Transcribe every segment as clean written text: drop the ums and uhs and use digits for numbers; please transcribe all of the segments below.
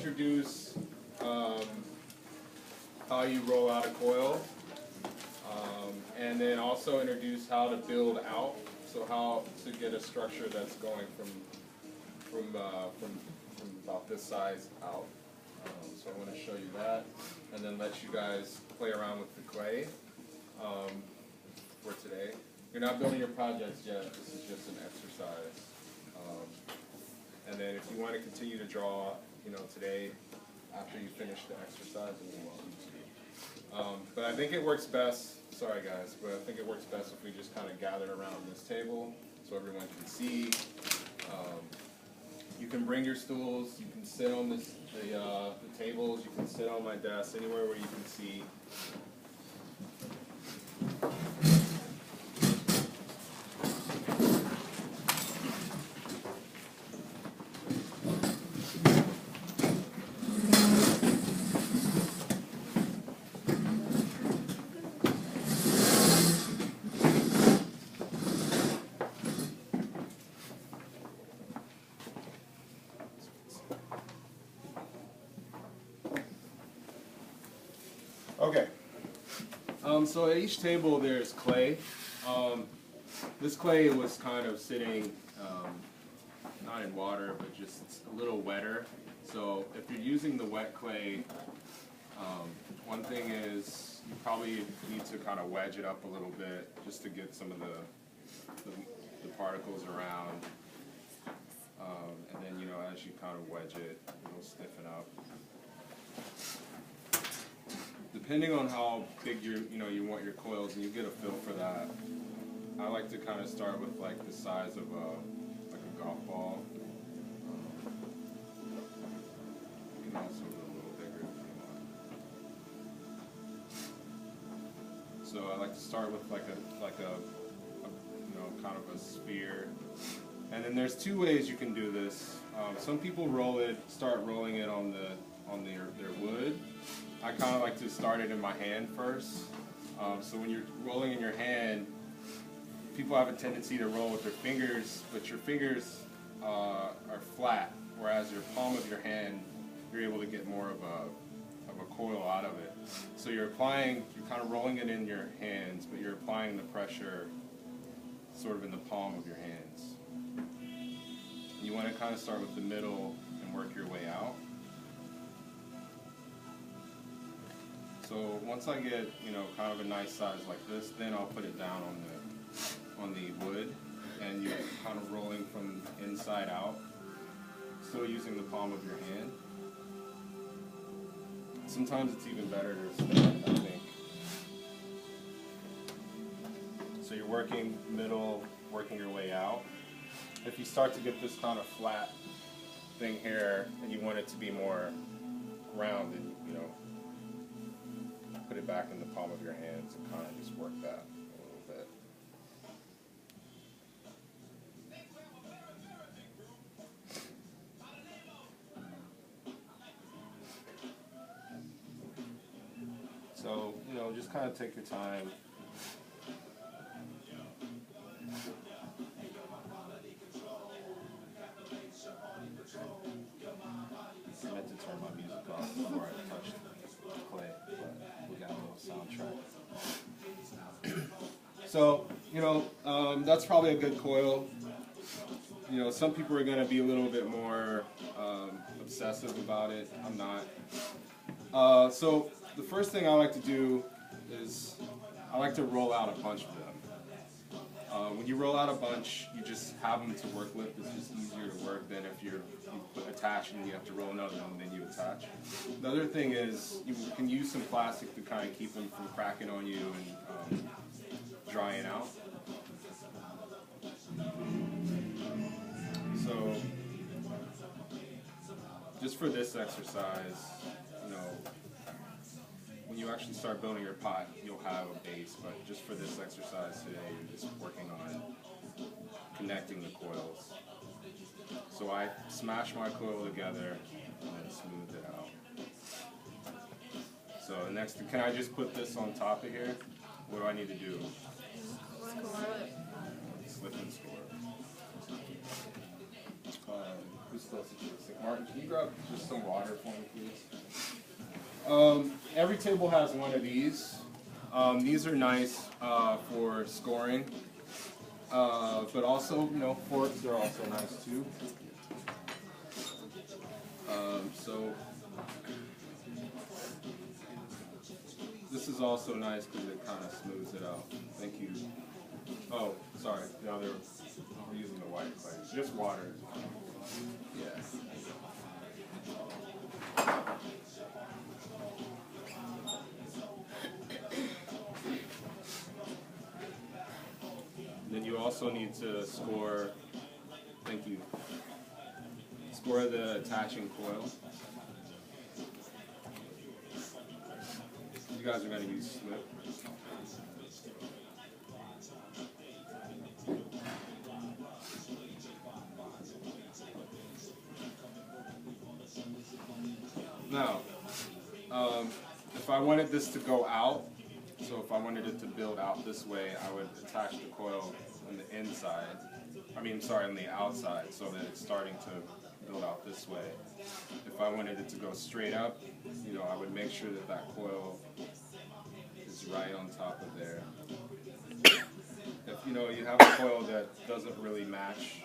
introduce how you roll out a coil, and then also introduce how to build out, so how to get a structure that's going from about this size out. So I'm going to show you that, and then let you guys play around with the clay for today. You're not building your projects yet, this is just an exercise. And then if you want to continue to draw, today, after you finish the exercise, you're welcome to. But I think it works best, sorry guys, but I think it works best if we just kind of gather around this table so everyone can see. You can bring your stools, you can sit on the tables, you can sit on my desk, anywhere where you can see. Okay, so at each table there's clay. This clay was kind of sitting, not in water, but just a little wetter. So if you're using the wet clay, one thing is you probably need to kind of wedge it up a little bit just to get some of the particles around. And then, as you kind of wedge it, it'll stiffen up. Depending on how big you want your coils, and you get a feel for that, I like to kind of start with like the size of a golf ball. You can also go a little bigger if you want. So I like to start with like a kind of a sphere. And then there's two ways you can do this. Some people start rolling it on their wood. I kind of like to start it in my hand first. So when you're rolling in your hand, people have a tendency to roll with their fingers, but your fingers are flat, whereas your palm of your hand, you're able to get more of a coil out of it. So you're kind of rolling it in your hands, but you're applying the pressure sort of in the palm of your hands. You want to kind of start with the middle and work your way out. So once I get, kind of a nice size like this, then I'll put it down on the wood, and you're kind of rolling from inside out, still using the palm of your hand. Sometimes it's even better to stand, I think. So you're working middle, working your way out. If you start to get this kind of flat thing here, and you want it to be more rounded, put it back in the palm of your hands and kind of just work that a little bit. So, just kind of take your time. I meant to turn my music off before I touched the clay, but we got a little soundtrack. So, that's probably a good coil. Some people are going to be a little bit more obsessive about it. I'm not. So the first thing I like to do is I like to roll out a bunch of them. When you roll out a bunch, you just have them to work with. It's just easier to work than if you attach and you have to roll another one, then you attach. The other thing is you can use some plastic to kind of keep them from cracking on you and drying out. So just for this exercise, when you actually start building your pot, you'll have a base, but just for this exercise today, you're just working on connecting the coils. So I smash my coil together and then smooth it out. So next, can I just put this on top of here? What do I need to do? Slip and score. who's close to joystick? Martin, can you grab just some water for me, please? Every table has one of these. These are nice for scoring, but also, forks are also nice too. So this is also nice because it kind of smooths it out. Thank you. Oh, sorry. No, we're using the white clay. Just water. Yeah. Then you also need to score. Thank you. Score the attaching coil. You guys are going to use slip. Now, if I wanted this to go out, so if I wanted it to build out this way, I would attach the coil on the inside. On the outside, so that it's starting to build out this way. If I wanted it to go straight up, I would make sure that that coil is right on top of there. If you have a coil that doesn't really match,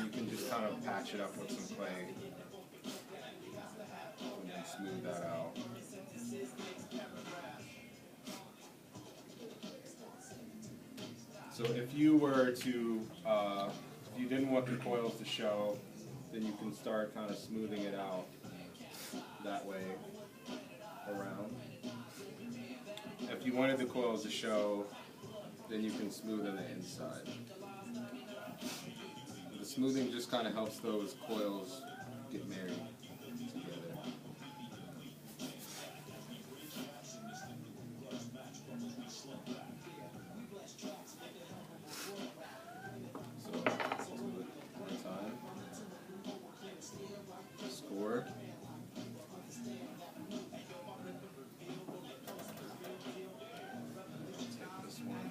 you can just kind of patch it up with some clay and then smooth that out. So if you were to, if you didn't want the coils to show, then you can start kind of smoothing it out that way around. If you wanted the coils to show, then you can smooth on the inside. The smoothing just kind of helps those coils get married together. Score. Take this one.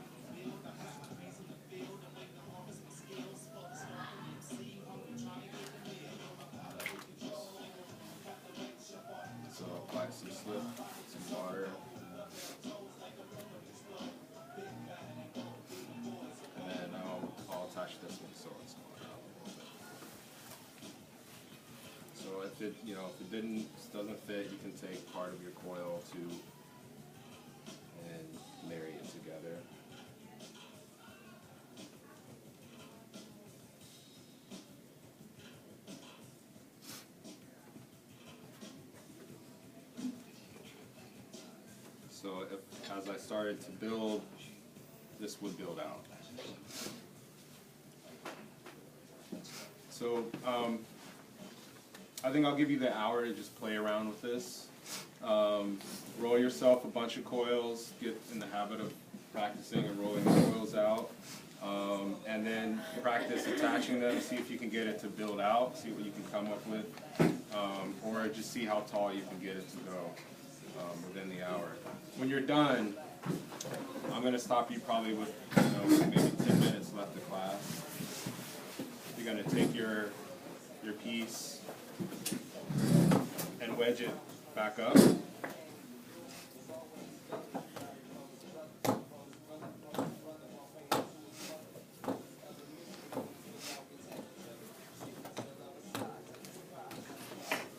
So apply some slip, some water. And then I'll attach this one so it's going out. So if it doesn't fit, you can take part of your coil too and marry it together. So as I started to build, this would build out. So I think I'll give you the hour to just play around with this. Roll yourself a bunch of coils, get in the habit of practicing and rolling the coils out, and then practice attaching them, see if you can get it to build out, see what you can come up with, or just see how tall you can get it to go within the hour. When you're done, I'm going to stop you probably with maybe 10 minutes left of class. You're going to take your piece and wedge it back up.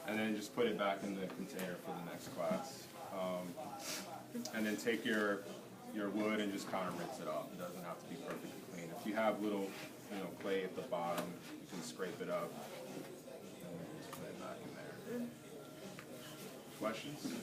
And then just put it back in the container for the next class. And then take your wood and just kind of rinse it off. It doesn't have to be perfectly clean. If you have little clay at the bottom, you can scrape it up and then just put it back in there. Questions?